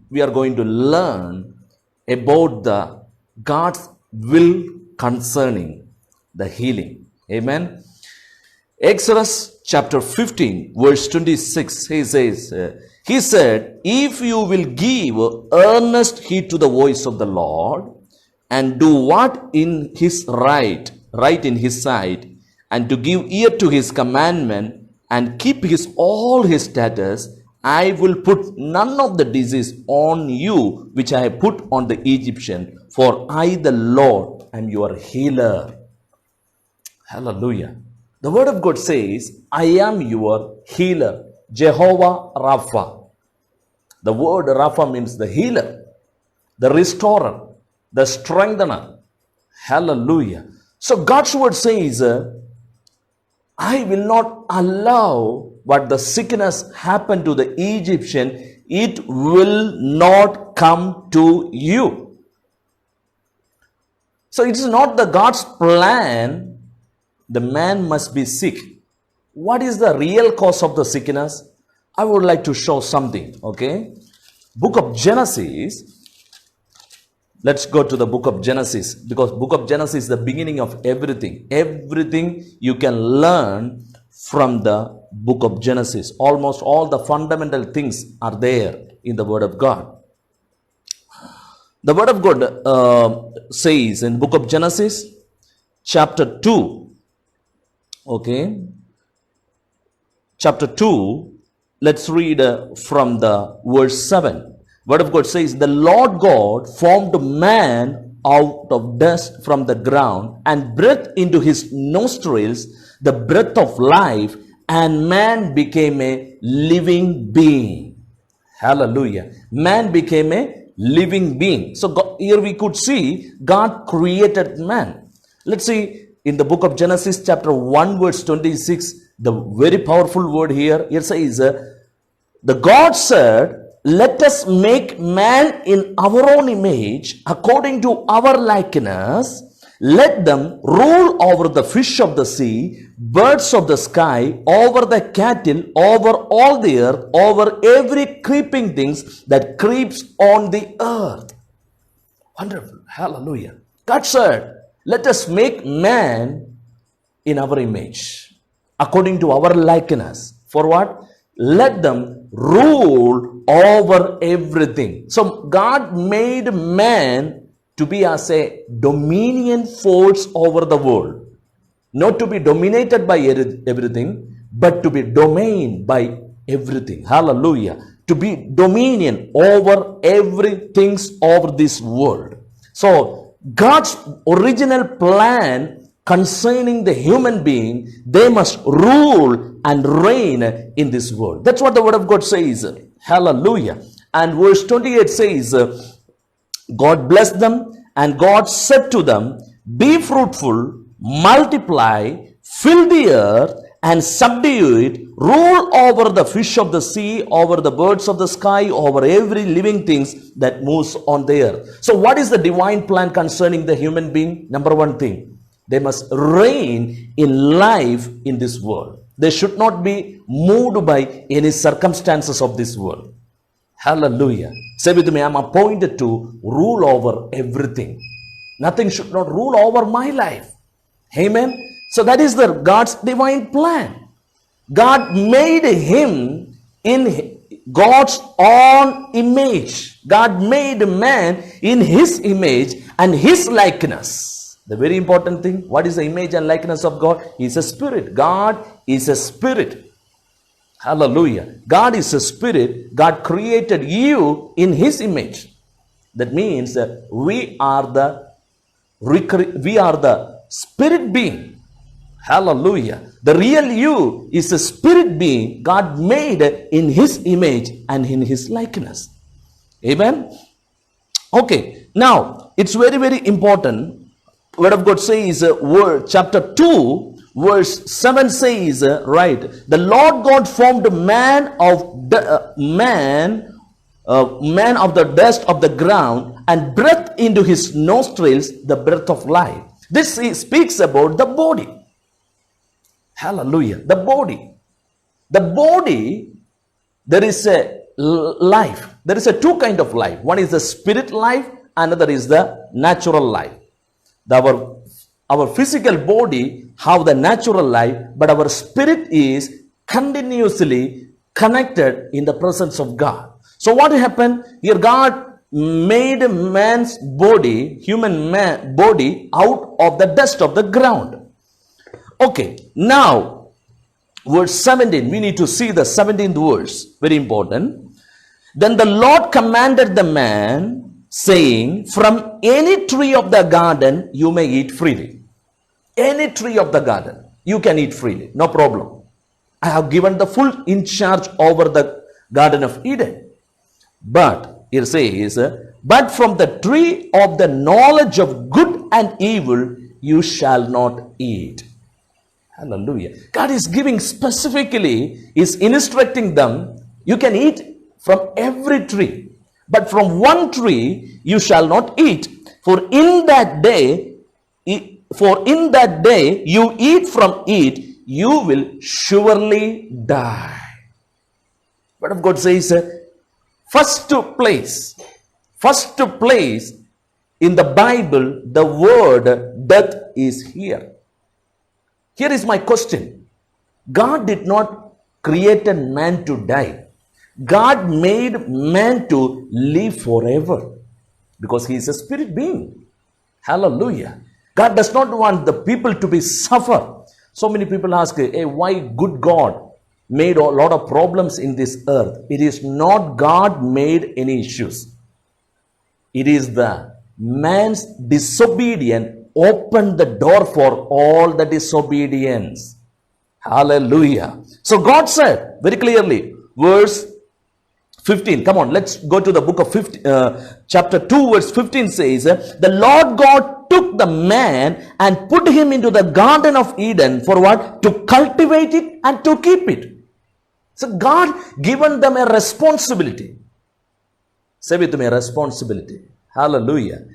we are going to learn about the God's will concerning the healing. Amen. Exodus chapter 15, verse 26, he said, if you will give earnest heed to the voice of the Lord and do what in his right in his sight, and to give ear to his commandment and keep all his statutes, I will put none of the disease on you which I have put on the Egyptian, for I the Lord am your healer. Hallelujah. The word of God says, I am your healer. Jehovah Rapha. The word Rapha means the healer, the restorer, the strengthener. Hallelujah. So God's word says, I will not allow what the sickness happened to the Egyptian. It will not come to you. So it is not the God's plan. The man must be sick. What is the real cause of the sickness? I would like to show something. Okay. Book of Genesis. Let's go to the book of Genesis, because book of Genesis is the beginning of everything. Everything you can learn from the book of Genesis. Almost all the fundamental things are there in the word of God. The word of God says in book of Genesis chapter 2. Okay. Chapter 2. Let's read from the verse 7. Word of God says, the Lord God formed man out of dust from the ground and breathed into his nostrils the breath of life, and man became a living being. Hallelujah. Man became a living being. So God, here we could see God created man. Let's see in the book of Genesis chapter 1 verse 26, the very powerful word here. It says, the God said, let us make man in our own image, according to our likeness. Let them rule over the fish of the sea, birds of the sky, over the cattle, over all the earth, over every creeping things that creeps on the earth. Wonderful. Hallelujah. God said, let us make man in our image, according to our likeness. For what? Let them rule over everything. So God made man to be as a dominion force over the world. Not to be dominated by everything, but to be domained by everything. Hallelujah. To be dominion over everything of this world. So God's original plan concerning the human being, they must rule and reign in this world. That's what the word of God says. Hallelujah. And verse 28 says, God blessed them, and God said to them, be fruitful, multiply, fill the earth, and subdue it, rule over the fish of the sea, over the birds of the sky, over every living thing that moves on the earth. So what is the divine plan concerning the human being? Number one thing, they must reign in life in this world. They should not be moved by any circumstances of this world. Hallelujah. Say with me, I am appointed to rule over everything. Nothing should not rule over my life. Amen. So that is the God's divine plan. God made him in God's own image. God made man in his image and his likeness. The very important thing, what is the image and likeness of God? He is a spirit. God is a spirit. Hallelujah. God is a spirit. God created you in his image. That means that we are the spirit being. Hallelujah. The real you is a spirit being God made in his image and in his likeness. Amen. Okay. Now, it's very, very important. Word of God says, chapter 2, verse 7 says, right, the Lord God formed man of the dust of the ground and breathed into his nostrils the breath of life. This speaks about the body. Hallelujah. The body. The body, there is a life. there is a two kind of life. One is the spirit life, another is the natural life. Our physical body have the natural life, but our spirit is continuously connected in the presence of God. So what happened? Here God made man's body, human man body, out of the dust of the ground. Okay, now verse 17, we need to see the 17th verse, very important. Then the Lord commanded the man, saying, from any tree of the garden you may eat freely. Any tree of the garden you can eat freely, no problem. I have given the full in charge over the Garden of Eden. But it says, but from the tree of the knowledge of good and evil you shall not eat. Hallelujah. God is giving specifically, is instructing them, you can eat from every tree, but from one tree you shall not eat. For in that day you eat from it, you will surely die. Word of God says, first place in the Bible, the word death is here. Here is my question. God did not create a man to die. God made man to live forever because he is a spirit being. Hallelujah. God does not want the people to be suffer. So many people ask, hey, why good God made a lot of problems in this earth? It is not God made any issues. It is the man's disobedience opened the door for all the disobedience. Hallelujah. So God said very clearly, verse 15. Come on, let's go to the book of chapter 2, verse 15 says, the Lord God took the man and put him into the Garden of Eden for what? To cultivate it and to keep it. So God given them a responsibility. Say with me, a responsibility. Hallelujah.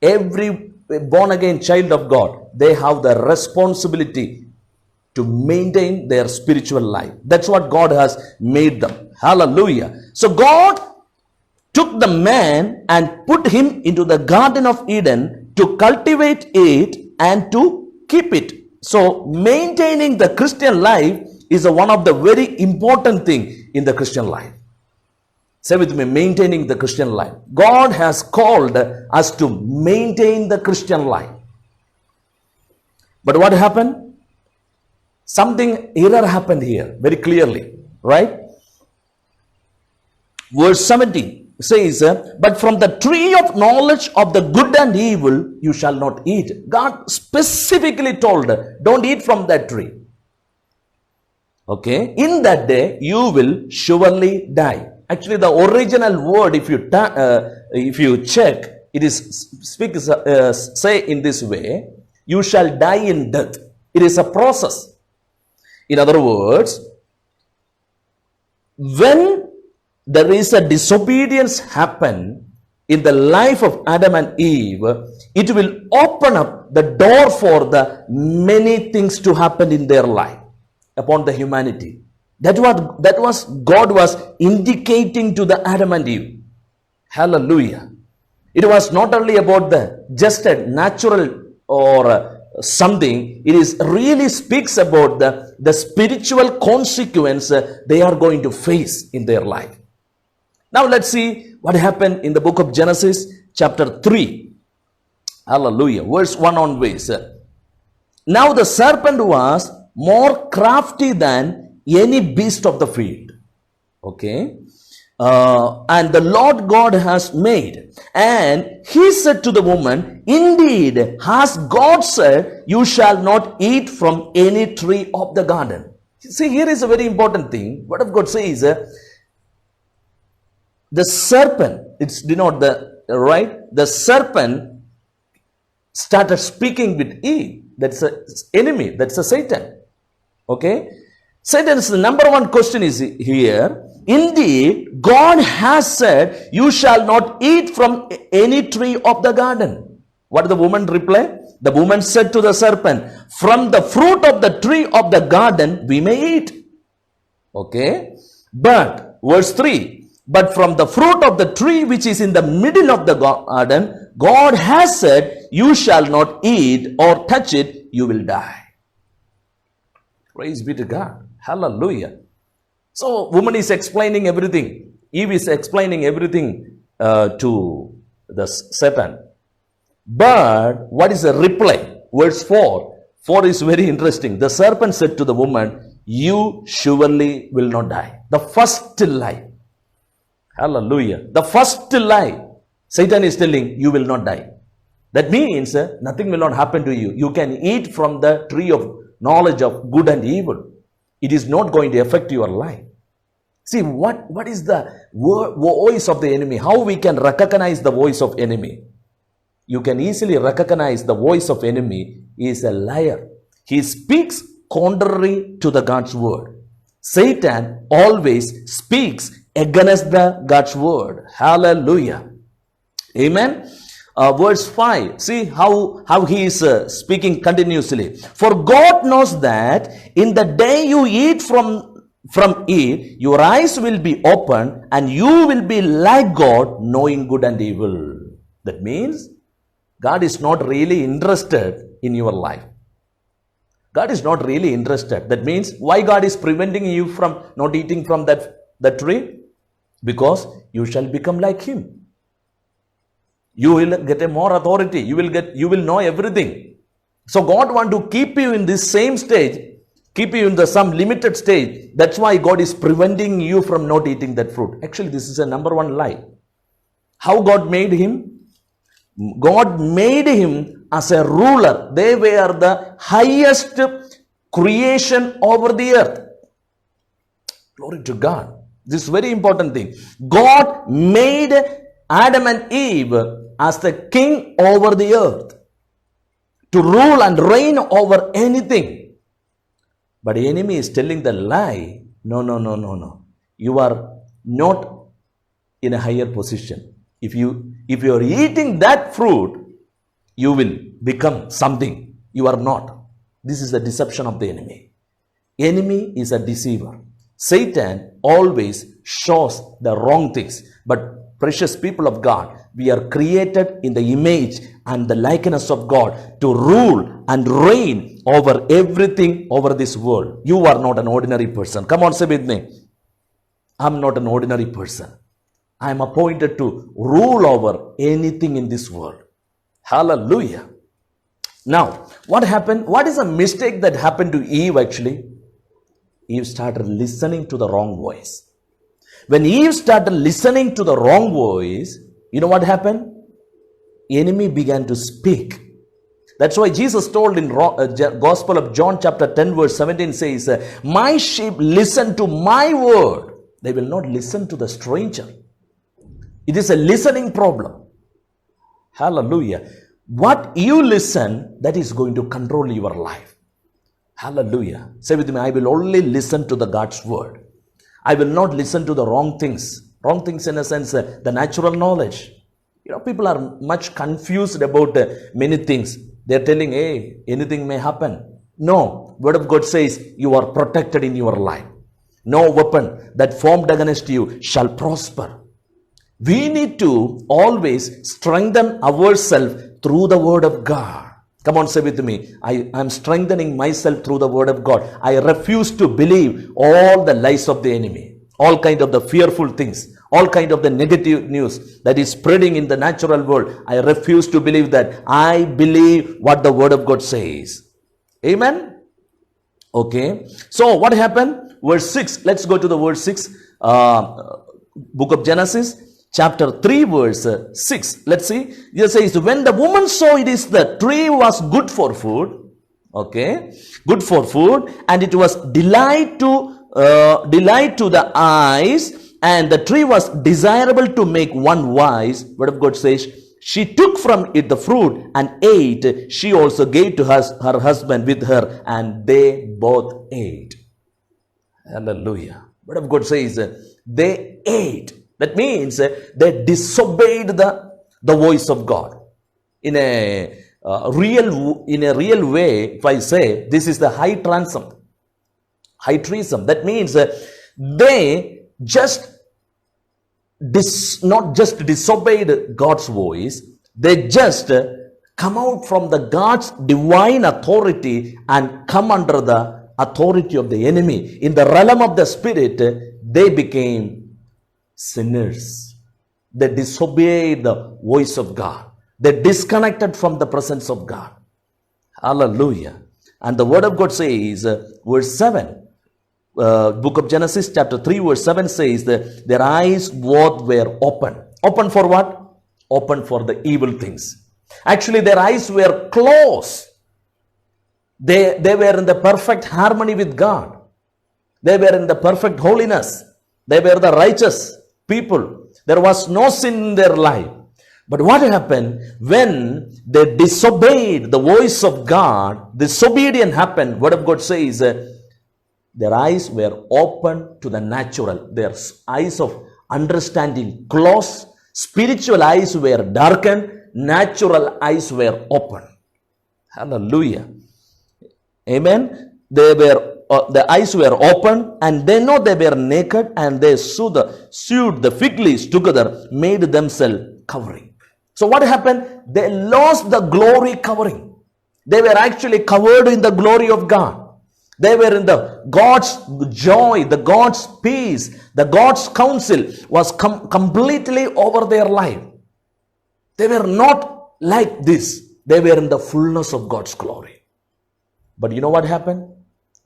Every born again child of God, they have the responsibility to maintain their spiritual life. That's what God has made them. Hallelujah. So God took the man and put him into the Garden of Eden to cultivate it and to keep it. So maintaining the Christian life is one of the very important thing in the Christian life. Say with me, maintaining the Christian life. God has called us to maintain the Christian life. But what happened? Something error happened here very clearly, right? Verse 17 says, but from the tree of knowledge of the good and evil you shall not eat. God specifically told, don't eat from that tree. Okay, in that day you will surely die. Actually, the original word, if you check, it is say in this way, you shall die in death. It is a process. In other words, when there is a disobedience happen in the life of Adam and Eve, it will open up the door for the many things to happen in their life upon the humanity. That was God was indicating to the Adam and Eve. Hallelujah. It was not only about just a natural or something. It is really speaks about the spiritual consequence they are going to face in their life. Now let's see what happened in the book of Genesis chapter 3. Hallelujah. Verse 1 onwards. Now the serpent was more crafty than any beast of the field. Okay. And the Lord God has made. And he said to the woman, indeed, has God said, you shall not eat from any tree of the garden. See, here is a very important thing. What of God says, the serpent, it's denote the, right? The serpent started speaking with Eve. That's an enemy. That's a Satan. Okay. Satan's number one question is here. Indeed, God has said, you shall not eat from any tree of the garden. What did the woman reply? The woman said to the serpent, from the fruit of the tree of the garden we may eat. Okay. But, verse 3, But from the fruit of the tree which is in the middle of the garden, God has said, you shall not eat or touch it, you will die. Praise be to God. Hallelujah. So, woman is explaining everything. Eve is explaining everything to the Satan. But what is the reply? Verse 4. 4 is very interesting. The serpent said to the woman, you surely will not die. The first lie. Hallelujah. The first lie. Satan is telling, you will not die. That means nothing will not happen to you. You can eat from the tree of knowledge of good and evil. It is not going to affect your life. See, what is the voice of the enemy? How we can recognize the voice of enemy? You can easily recognize the voice of enemy is a liar. He speaks contrary to the God's word. Satan always speaks against the God's word. Hallelujah. Amen. Verse 5. See how he is speaking continuously. For God knows that in the day you eat from it, your eyes will be opened and you will be like God, knowing good and evil. That means God is not really interested in your life. God is not really interested. That means why God is preventing you from not eating from that tree? Because you shall become like him. You will get a more authority. You will know everything. So God want to keep you in this same stage, keep you in some limited stage. That's why God is preventing you from not eating that fruit. Actually, this is a number one lie. How God made him? God made him as a ruler. They were the highest creation over the earth. Glory to God. This is very important thing. God made Adam and Eve as the king over the earth, to rule and reign over anything. But the enemy is telling the lie. No. You are not in a higher position. If you are eating that fruit, you will become something. You are not. This is the deception of the enemy. Enemy is a deceiver. Satan always shows the wrong things. But precious people of God, we are created in the image and the likeness of God to rule and reign over everything over this world. You are not an ordinary person. Come on, say with me. I'm not an ordinary person. I am appointed to rule over anything in this world. Hallelujah. Now, what happened? What is a mistake that happened to Eve actually? Eve started listening to the wrong voice. When Eve started listening to the wrong voice, you know what happened? Enemy began to speak. That's why Jesus told in Gospel of John chapter 10 verse 17 says, my sheep listen to my word. They will not listen to the stranger. It is a listening problem. Hallelujah. What you listen, that is going to control your life. Hallelujah. Say with me, I will only listen to the God's word. I will not listen to the wrong things. Wrong things in a sense, the natural knowledge. You know, people are much confused about many things. They are telling, hey, anything may happen. No, word of God says you are protected in your life. No weapon that formed against you shall prosper. We need to always strengthen ourselves through the word of God. Come on, say with me. I am strengthening myself through the word of God. I refuse to believe all the lies of the enemy. All kind of the fearful things. All kind of the negative news that is spreading in the natural world. I refuse to believe that. I believe what the word of God says. Amen. Okay. So what happened? Verse 6. Let's go to the verse 6. Book of Genesis. Chapter 3 verse 6. Let's see. It says, when the woman saw the tree was good for food. Okay. Good for food. And it was delight to the eyes. And the tree was desirable to make one wise. Word of God says, she took from it the fruit and ate. She also gave to her husband with her. And they both ate. Hallelujah. Word of God says, they ate. That means they disobeyed the voice of God. In a real way, if I say, this is the high treason. That means they just not just disobeyed God's voice, they just come out from the God's divine authority and come under the authority of the enemy. In the realm of the spirit, they became sinners. They disobeyed the voice of God. They disconnected from the presence of God. Hallelujah. And the word of God says, verse 7, book of Genesis chapter 3 verse 7 says that their eyes both were open. Open for what? Open for the evil things. Actually, their eyes were closed. They were in the perfect harmony with God. They were in the perfect holiness. They were the righteous people. There was no sin in their life. But what happened when they disobeyed the voice of God? Disobedience happened. Word of God says their eyes were open to the natural. Their eyes of understanding closed. Spiritual eyes were darkened. Natural eyes were open. Hallelujah. Amen. The eyes were open, and they know they were naked, and they sewed the fig leaves together, made themselves covering. So what happened? They lost the glory covering. They were actually covered in the glory of God. They were in the God's joy, the God's peace, the God's counsel was completely over their life. They were not like this. They were in the fullness of God's glory. But you know what happened?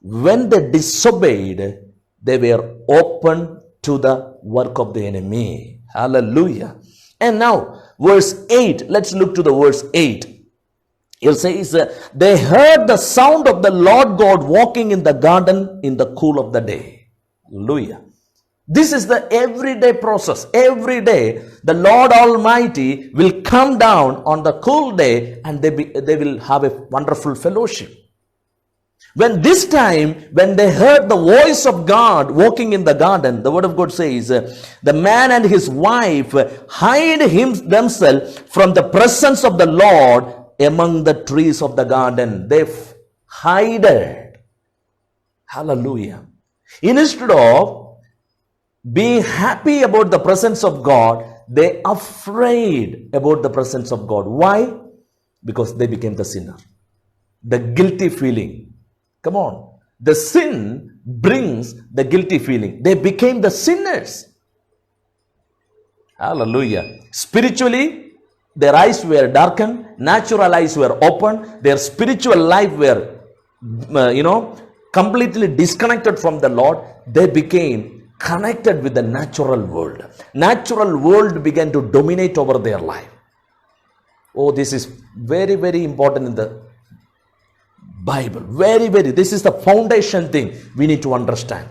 When they disobeyed, they were open to the work of the enemy. Hallelujah. And now, verse 8. Let's look to the verse 8. It says, they heard the sound of the Lord God walking in the garden in the cool of the day. Hallelujah. This is the everyday process. Every day, the Lord Almighty will come down on the cool day, and they will have a wonderful fellowship. When this time, when they heard the voice of God walking in the garden, the word of God says, the man and his wife hide themselves from the presence of the Lord among the trees of the garden. They hid. Hallelujah. Instead of being happy about the presence of God, they afraid about the presence of God. Why? Because they became the sinner. The guilty feeling. Come on. The sin brings the guilty feeling. They became the sinners. Hallelujah. Spiritually, their eyes were darkened. Natural eyes were open. Their spiritual life were, completely disconnected from the Lord. They became connected with the natural world. Natural world began to dominate over their life. Oh, this is very, very important in the Bible. Very, very. This is the foundation thing we need to understand.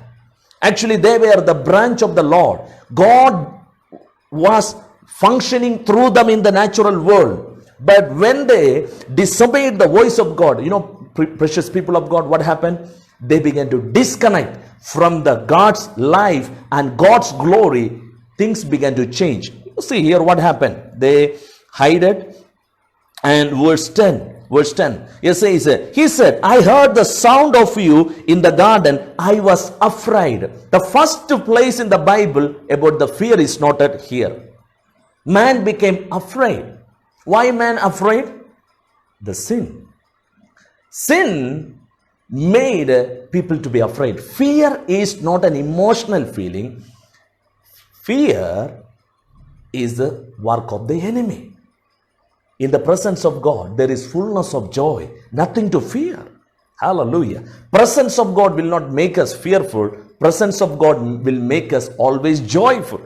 Actually, they were the branch of the Lord. God was functioning through them in the natural world. But when they disobeyed the voice of God, precious people of God, what happened? They began to disconnect from the God's life and God's glory. Things began to change. You see here what happened. They hid it. And verse 10, it says, he said, I heard the sound of you in the garden. I was afraid. The first place in the Bible about the fear is noted here. Man became afraid. Why man afraid? The sin. Sin made people to be afraid. Fear is not an emotional feeling. Fear is the work of the enemy. In the presence of God, there is fullness of joy, nothing to fear. Hallelujah. Presence of God will not make us fearful. Presence of God will make us always joyful.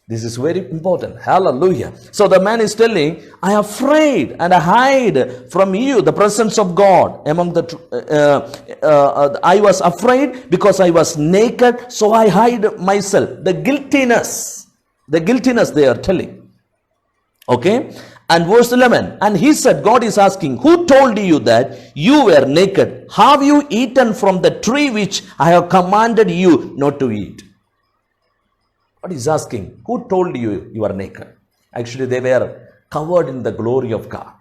This is very important. Hallelujah. So the man is telling, I am afraid and I hide from you the presence of God. I was afraid because I was naked, so I hide myself. The guiltiness they are telling. Okay. And verse 11, and he said, God is asking, who told you that you were naked? Have you eaten from the tree which I have commanded you not to eat? God is asking, who told you you are naked? Actually, they were covered in the glory of God.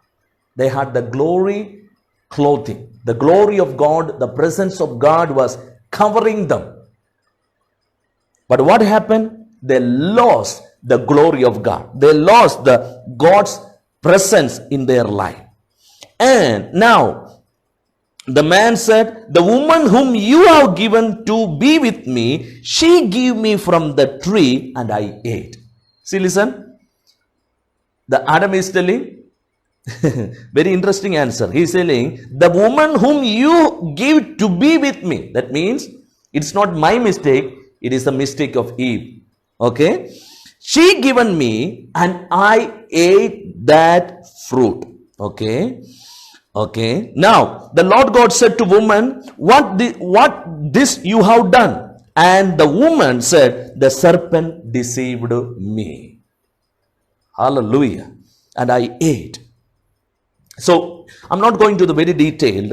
They had the glory clothing. The glory of God, the presence of God was covering them. But what happened? They lost the glory of God. They lost the God's presence in their life. And now the man said, the woman whom you have given to be with me, she gave me from the tree and I ate. See, listen. The Adam is telling, very interesting answer. He is saying, the woman whom you give to be with me. That means it's not my mistake. It is the mistake of Eve. Okay. She given me and I ate that fruit. Okay. Okay. Now, the Lord God said to woman, what this you have done? And the woman said, the serpent deceived me. Hallelujah. And I ate. So, I'm not going to the very detailed.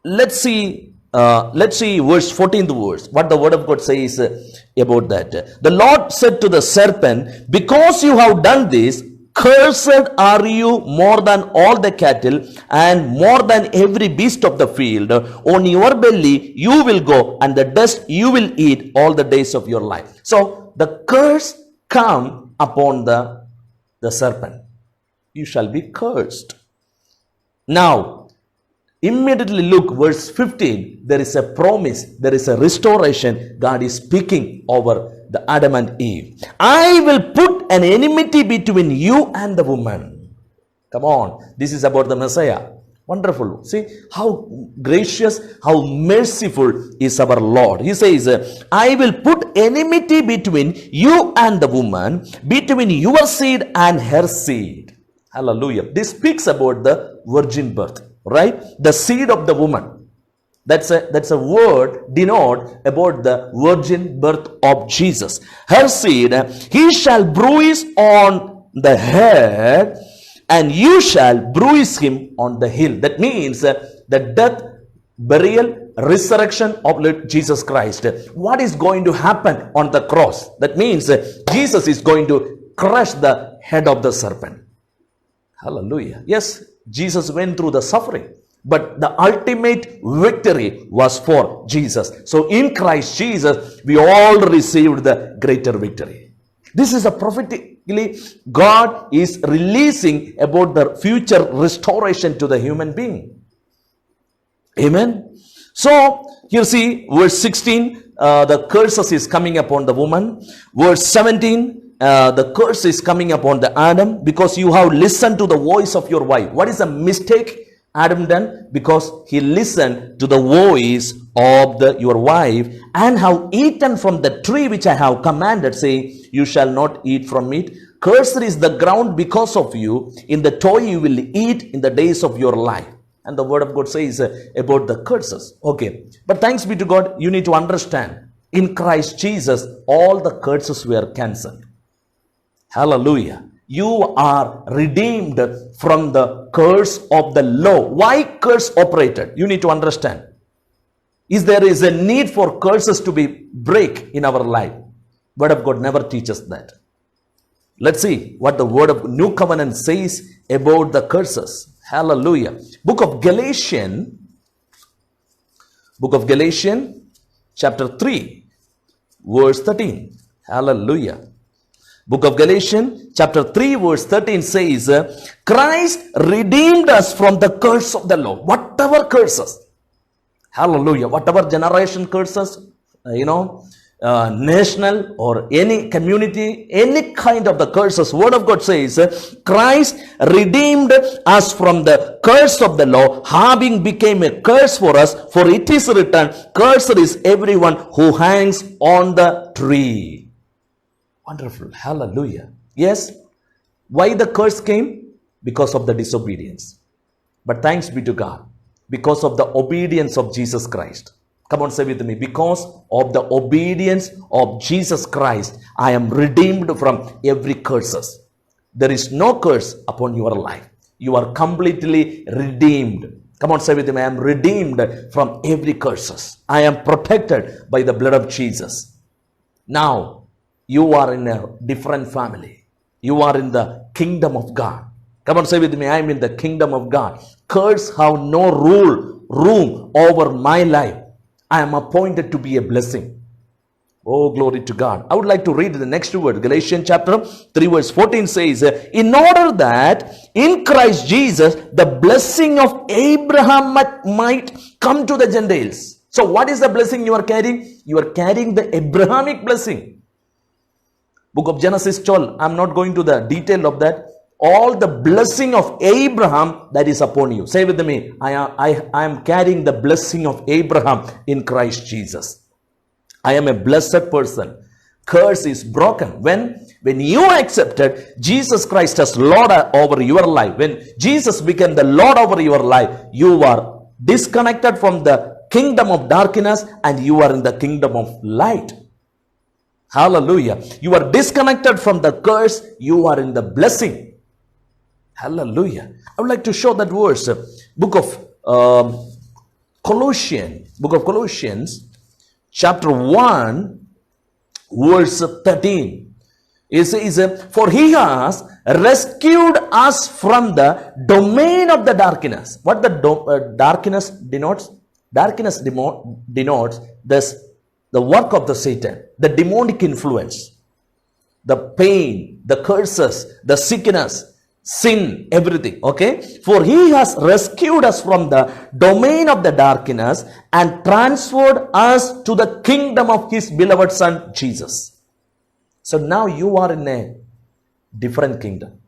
Let's see verse 14th verse. What the word of God says about that. The Lord said to the serpent, because you have done this, cursed are you more than all the cattle and more than every beast of the field. On your belly you will go, and the dust you will eat all the days of your life. So the curse come upon the serpent. You shall be cursed. Now, immediately look verse 15. There is a promise. There is a restoration. God is speaking over the Adam and Eve. I will put an enmity between you and the woman. Come on. This is about the Messiah. Wonderful. See how gracious, how merciful is our Lord. He says, I will put enmity between you and the woman, between your seed and her seed. Hallelujah. This speaks about the virgin birth, right? The seed of the woman. That's a word denote about the virgin birth of Jesus. Her seed, he shall bruise on the head, and you shall bruise him on the heel. That means the death, burial, resurrection of Lord Jesus Christ. What is going to happen on the cross? That means Jesus is going to crush the head of the serpent. Hallelujah. Yes, Jesus went through the suffering, but the ultimate victory was for Jesus. So in Christ Jesus, we all received the greater victory. This is a prophetically God is releasing about the future restoration to the human being. Amen. So you see verse 16, the curses is coming upon the woman. Verse 17, the curse is coming upon the Adam, because you have listened to the voice of your wife. What is the mistake Adam done? Because he listened to the voice of your wife, and have eaten from the tree which I have commanded, saying, you shall not eat from it. Cursed is the ground because of you. In the toil you will eat in the days of your life. And the word of God says about the curses. Okay. But thanks be to God, you need to understand, in Christ Jesus, all the curses were cancelled. Hallelujah. You are redeemed from the curse of the law. Why curse operated? You need to understand. There is a need for curses to be break in our life. Word of God never teaches that. Let's see what the word of New Covenant says about the curses. Hallelujah. Book of Galatians chapter 3 verse 13. Hallelujah. Book of Galatians chapter 3 verse 13 says, Christ redeemed us from the curse of the law. Whatever curses. Hallelujah. Whatever generation curses, national or any community, any kind of the curses, word of God says, Christ redeemed us from the curse of the law, having became a curse for us, for it is written, cursed is everyone who hangs on the tree. Wonderful. Hallelujah. Yes. Why the curse came? Because of the disobedience. But thanks be to God. Because of the obedience of Jesus Christ. Come on, say with me. Because of the obedience of Jesus Christ, I am redeemed from every curses. There is no curse upon your life. You are completely redeemed. Come on, say with me. I am redeemed from every curses. I am protected by the blood of Jesus. Now, you are in a different family. You are in the kingdom of God. Come on, say with me, I am in the kingdom of God. Curse have no room over my life. I am appointed to be a blessing. Oh, glory to God. I would like to read the next word. Galatians chapter 3 verse 14 says, in order that in Christ Jesus the blessing of Abraham might come to the Gentiles. So what is the blessing you are carrying? You are carrying the Abrahamic blessing. Book of Genesis 12. I'm not going to the detail of that. All the blessing of Abraham that is upon you. Say with me, I am carrying the blessing of Abraham in Christ Jesus. I am a blessed person. Curse is broken. When you accepted Jesus Christ as Lord over your life, when Jesus became the Lord over your life, you are disconnected from the kingdom of darkness and you are in the kingdom of light. Hallelujah. You are disconnected from the curse. You are in the blessing. Hallelujah. I would like to show that verse. Book of Colossians chapter 1 verse 13. It says, for he has rescued us from the domain of the darkness. What the darkness denotes? Darkness denotes the work of the Satan, the demonic influence, the pain, the curses, the sickness, sin, everything. Okay, for he has rescued us from the domain of the darkness and transferred us to the kingdom of his beloved son Jesus. So now you are in a different kingdom.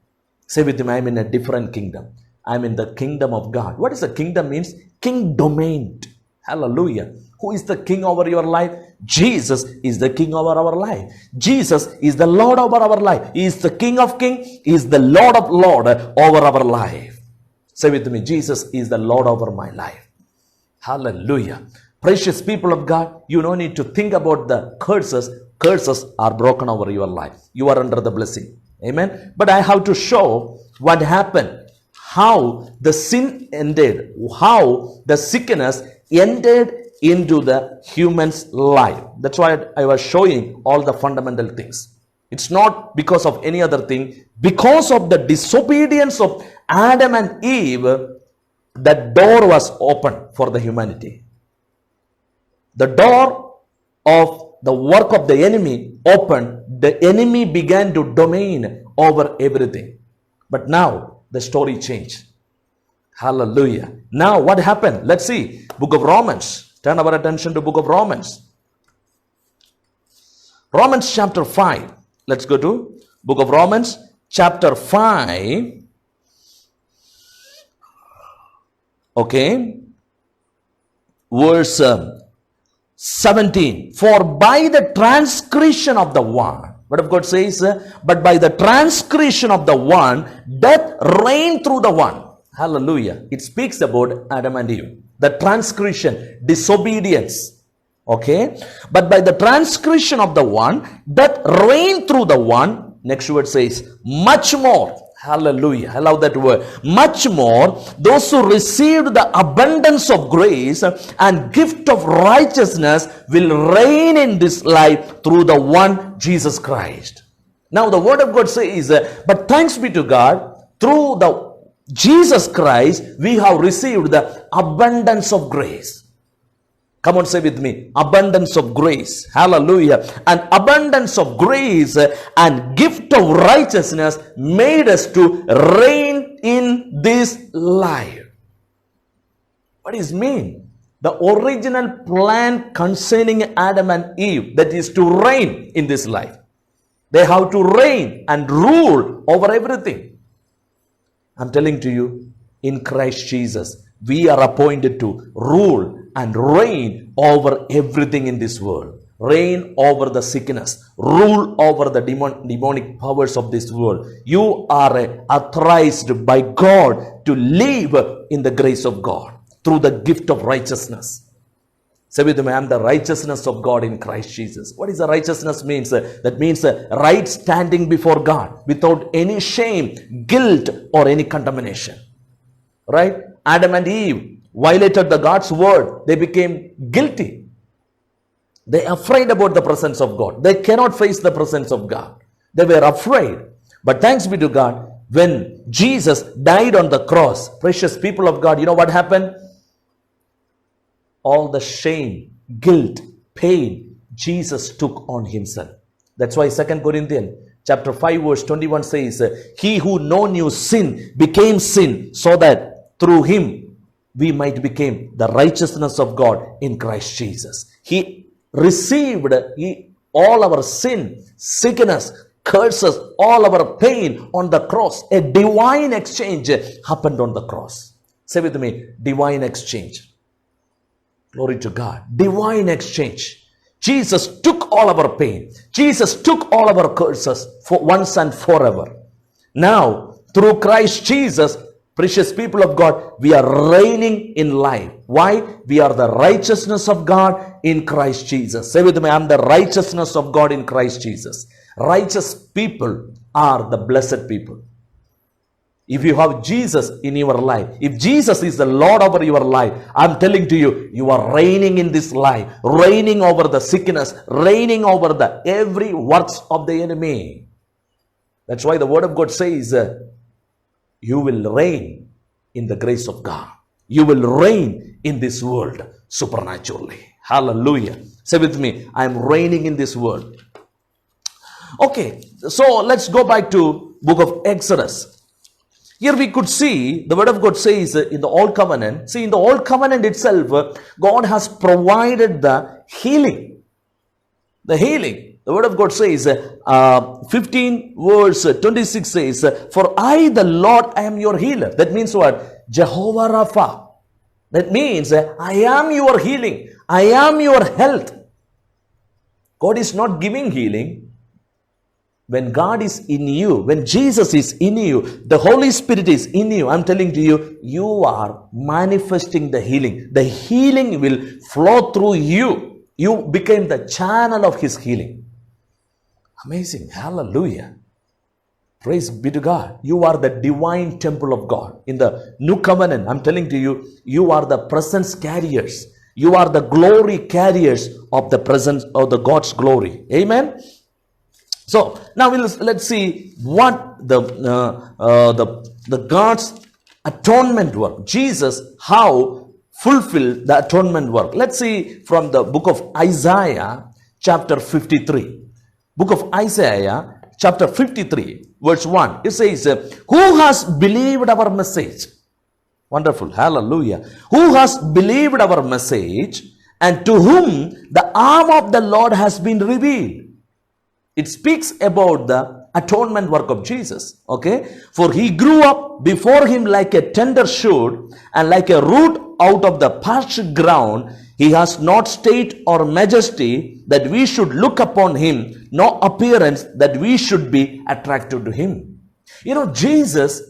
Say with him, I am in a different kingdom. I am in the kingdom of God. What is the kingdom means? King domain. Hallelujah. Who is the king over your life? Jesus is the king over our life. Jesus is the Lord over our life. He is the King of kings. He is the Lord of lords over our life. Say with me, Jesus is the Lord over my life. Hallelujah. Precious people of God, you don't need to think about the curses. Curses are broken over your life. You are under the blessing. Amen. But I have to show what happened. How the sin ended. How the sickness ended into the human's life. That's why I was showing all the fundamental things. It's not because of any other thing. Because of the disobedience of Adam and Eve, the door was open for the humanity. The door of the work of the enemy opened. The enemy began to domain over everything. But now the story changed. Hallelujah. Now what happened? Let's see. Book of Romans. Turn our attention to book of Romans. Romans chapter 5. Let's go to book of Romans chapter 5. Okay. Verse 17. For by the transgression of the one, what of God says, but by the transgression of the one, death reigned through the one. Hallelujah. It speaks about Adam and Eve. The transgression, disobedience. Okay. But by the transgression of the one, death reigned through the one. Next word says, much more. Hallelujah. I love that word. Much more, those who received the abundance of grace and gift of righteousness will reign in this life through the one Jesus Christ. Now the word of God says, but thanks be to God, through the Jesus Christ, we have received the abundance of grace. Come on, say with me, abundance of grace. Hallelujah. An abundance of grace and gift of righteousness made us to reign in this life. What does it mean? The original plan concerning Adam and Eve, that is to reign in this life. They have to reign and rule over everything. I'm telling to you, in Christ Jesus, we are appointed to rule and reign over everything in this world. Reign over the sickness. Rule over the demonic powers of this world. You are authorized by God to live in the grace of God through the gift of righteousness. Say with me, I am the righteousness of God in Christ Jesus. What is the righteousness means? That means right standing before God without any shame, guilt, or any contamination. Right? Adam and Eve violated the God's word. They became guilty. They are afraid about the presence of God. They cannot face the presence of God. They were afraid. But thanks be to God, when Jesus died on the cross, precious people of God, you know what happened? All the shame, guilt, pain, Jesus took on himself. That's why 2 Corinthians chapter 5 verse 21 says, he who no knew sin became sin so that through him we might become the righteousness of God in Christ Jesus. He received all our sin, sickness, curses, all our pain on the cross. A divine exchange happened on the cross. Say with me, divine exchange. Glory to God. Divine exchange. Jesus took all our pain. Jesus took all our curses for once and forever. Now, through Christ Jesus, precious people of God, we are reigning in life. Why? We are the righteousness of God in Christ Jesus. Say with me, I am the righteousness of God in Christ Jesus. Righteous people are the blessed people. If you have Jesus in your life, if Jesus is the Lord over your life, I'm telling to you, you are reigning in this life, reigning over the sickness, reigning over the every works of the enemy. That's why the word of God says, you will reign in the grace of God. You will reign in this world supernaturally. Hallelujah. Say with me, I am reigning in this world. Okay, so let's go back to book of Exodus. Here we could see, the word of God says in the Old Covenant, see in the Old Covenant itself, God has provided the healing. The healing. The word of God says, 15 verse 26 says, for I the Lord I am your healer. That means what? Jehovah Rapha. That means I am your healing. I am your health. God is not giving healing. When God is in you, when Jesus is in you, the Holy Spirit is in you, I'm telling to you, you are manifesting the healing. The healing will flow through you. You became the channel of His healing. Amazing. Hallelujah. Praise be to God. You are the divine temple of God. In the new covenant, I'm telling to you, you are the presence carriers. You are the glory carriers of the presence of the God's glory. Amen. So now let's see what the God's atonement work. Jesus how fulfilled the atonement work. Let's see from the book of Isaiah chapter 53. Book of Isaiah chapter 53 verse 1. It says, who has believed our message? Wonderful. Hallelujah. Who has believed our message, and to whom the arm of the Lord has been revealed? It speaks about the atonement work of Jesus. Okay. For he grew up before him like a tender shoot, and like a root out of the parched ground. He has not state or majesty that we should look upon him, nor appearance that we should be attracted to him. You know, Jesus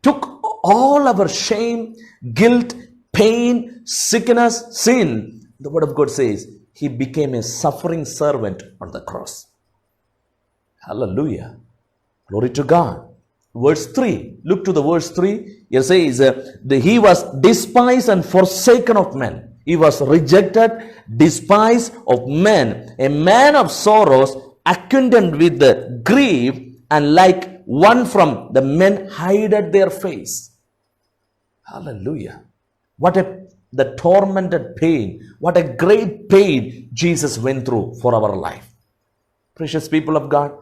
took all our shame, guilt, pain, sickness, sin. The word of God says he became a suffering servant on the cross. Hallelujah. Glory to God. Verse 3. Look to the verse 3. It says, he was despised and forsaken of men. He was rejected, despised of men. A man of sorrows, acquainted with the grief, and like one from the men hided their face. Hallelujah. What the tormented pain. What a great pain Jesus went through for our life. Precious people of God,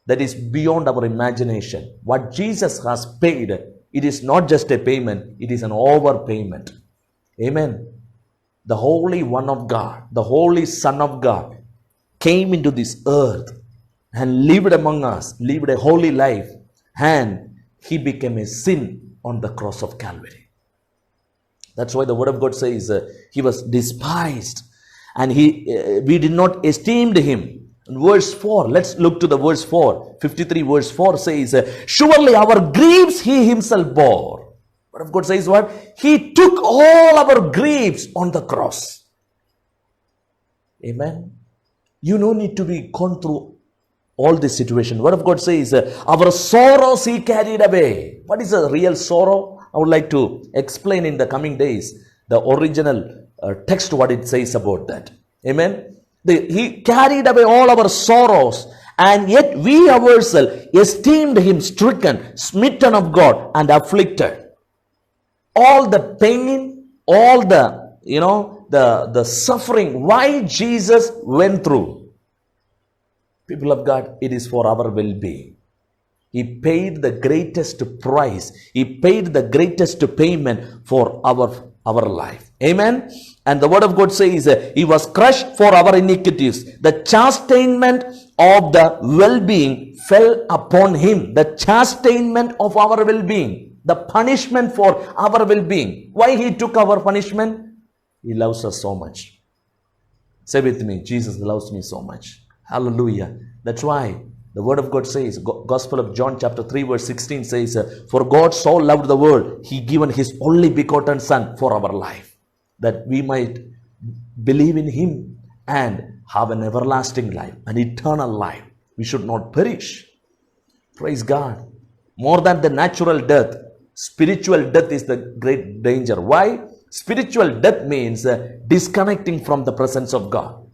that is beyond our imagination. What Jesus has paid, it is not just a payment, it is an overpayment. Amen. The Holy One of God, the Holy Son of God, came into this earth and lived among us, lived a holy life, and he became a sin on the cross of Calvary. That's why the word of God says he was despised, and we did not esteem him. Verse 4, let's look to the verse 4. 53 verse 4 says, surely our griefs he himself bore. Word of God says what? He took all our griefs on the cross. Amen. You no need to be gone through all this situation. Word of God says, our sorrows he carried away. What is a real sorrow? I would like to explain in the coming days the original text, what it says about that. Amen. He carried away all our sorrows, and yet we ourselves esteemed him stricken, smitten of God, and afflicted. All the pain, all the, the suffering, why Jesus went through. People of God, it is for our well-being. He paid the greatest price. He paid the greatest payment for our life. Amen. And the word of God says, he was crushed for our iniquities. The chastisement of the well-being fell upon him. The chastisement of our well-being. The punishment for our well-being. Why he took our punishment? He loves us so much. Say with me, Jesus loves me so much. Hallelujah. That's why the word of God says, Gospel of John chapter 3 verse 16 says, for God so loved the world, he given his only begotten son for our life, that we might believe in him and have an everlasting life, an eternal life. We should not perish. Praise God. More than the natural death, spiritual death is the great danger. Why? Spiritual death means disconnecting from the presence of God.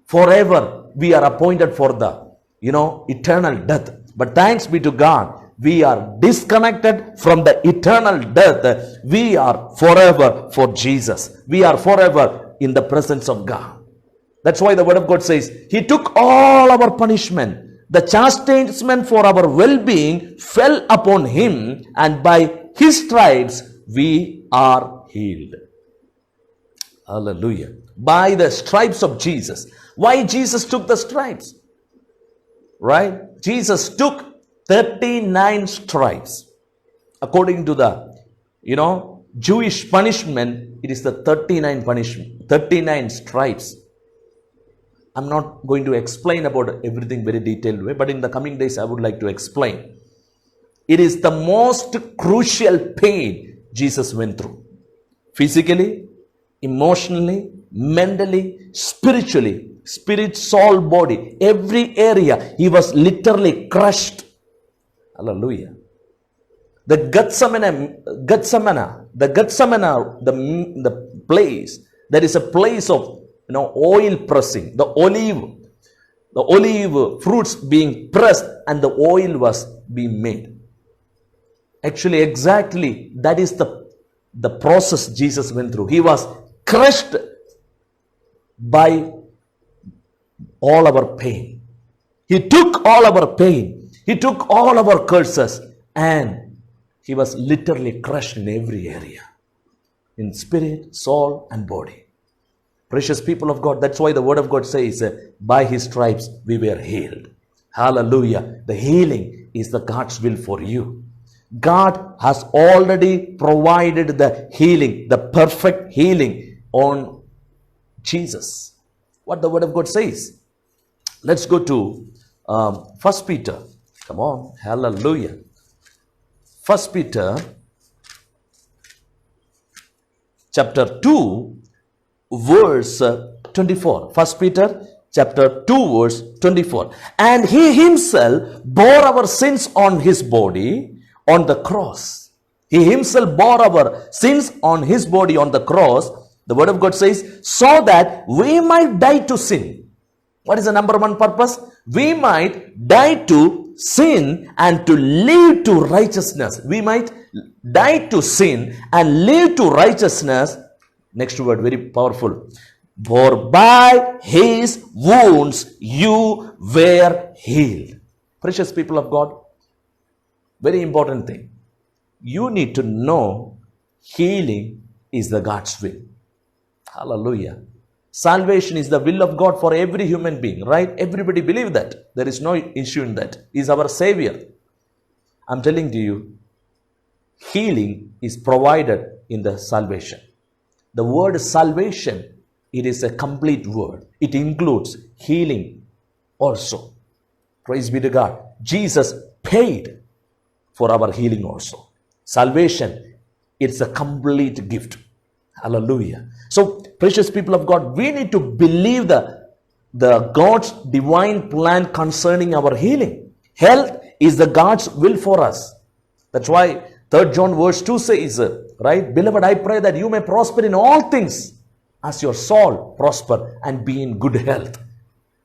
Forever we are appointed for the eternal death. But thanks be to God, we are disconnected from the eternal death. We are forever for Jesus. We are forever in the presence of God. That's why the word of God says, he took all our punishment. The chastisement for our well-being fell upon him, and by his stripes we are healed. Hallelujah. By the stripes of Jesus. Why Jesus took the stripes? Right? Jesus took 39 stripes. According to the, Jewish punishment, it is the 39 stripes. I'm not going to explain about everything very detailed way, but in the coming days, I would like to explain. It is the most crucial pain Jesus went through. Physically, emotionally, mentally, spiritually. Spirit, soul, body, every area, he was literally crushed. Hallelujah. The place, there is a place of oil pressing, the olive fruits being pressed, and the oil was being made. Actually, exactly that is the process Jesus went through. He was crushed by all our pain. He took all our pain. He took all our curses, and he was literally crushed in every area, in spirit, soul, and body. Precious people of God, that's why the word of God says, by his stripes we were healed. Hallelujah. The healing is the God's will for you. God has already provided the healing, the perfect healing on Jesus. What the word of God says. Let's go to 1 Peter. Come on. Hallelujah. 1 Peter chapter 2 verse 24. 1 Peter chapter 2 verse 24. And he himself bore our sins on his body on the cross. He himself bore our sins on his body on the cross. The word of God says, so that we might die to sin. What is the number one purpose? We might die to sin and to live to righteousness. We might die to sin and live to righteousness. Next word, very powerful. For by his wounds you were healed. Precious people of God, very important thing. You need to know healing is the God's will. Hallelujah. Salvation is the will of God for every human being, right? Everybody believe that. There is no issue in that. He is our Savior. I'm telling to you, healing is provided in the salvation. The word salvation, it is a complete word. It includes healing also. Praise be to God. Jesus paid for our healing also. Salvation, it's a complete gift. Hallelujah. So, precious people of God, we need to believe the God's divine plan concerning our healing. Health is the God's will for us. That's why 3 John verse 2 says, right? Beloved, I pray that you may prosper in all things as your soul prosper and be in good health.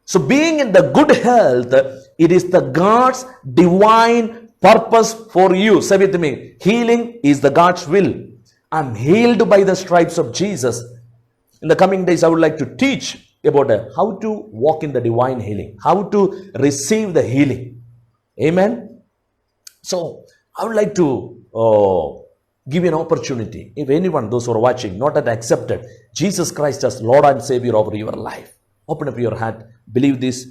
So being in the good health, it is the God's divine purpose for you. Say with me, healing is the God's will. I'm healed by the stripes of Jesus. In the coming days, I would like to teach about how to walk in the divine healing, how to receive the healing. Amen. So, I would like to give you an opportunity. If anyone, those who are watching, not yet accepted Jesus Christ as Lord and Savior over your life, open up your heart, believe this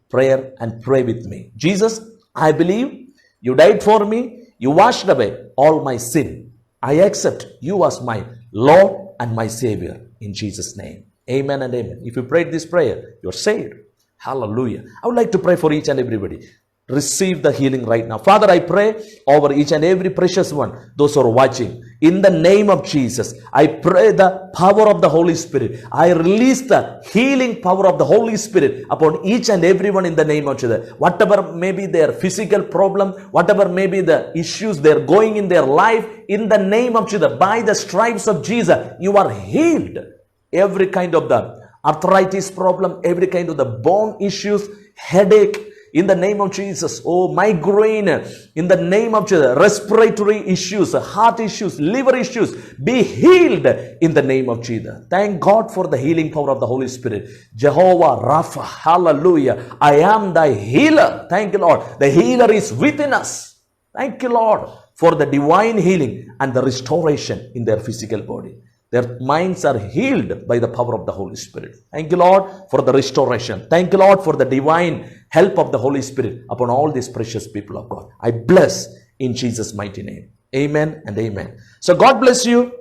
prayer and pray with me. Jesus, I believe you died for me, you washed away all my sin. I accept you as my Lord and my Savior in Jesus' name. Amen and amen. If you prayed this prayer, you're saved. Hallelujah. I would like to pray for each and everybody. Receive the healing right now. Father, I pray over each and every precious one, those who are watching. In the name of Jesus, I pray the power of the Holy Spirit. I release the healing power of the Holy Spirit upon each and everyone in the name of Jesus. Whatever may be their physical problem, whatever may be the issues they're going in their life, in the name of Jesus, by the stripes of Jesus, you are healed. Every kind of the arthritis problem, every kind of the bone issues, headache, in the name of Jesus, migraine, in the name of Jesus, respiratory issues, heart issues, liver issues, be healed in the name of Jesus. Thank God for the healing power of the Holy Spirit. Jehovah Rapha, hallelujah. I am thy healer. Thank you, Lord. The healer is within us. Thank you, Lord, for the divine healing and the restoration in their physical body. Their minds are healed by the power of the Holy Spirit. Thank you, Lord, for the restoration. Thank you, Lord, for the divine help of the Holy Spirit upon all these precious people of God. I bless in Jesus' mighty name. Amen and amen. So God bless you.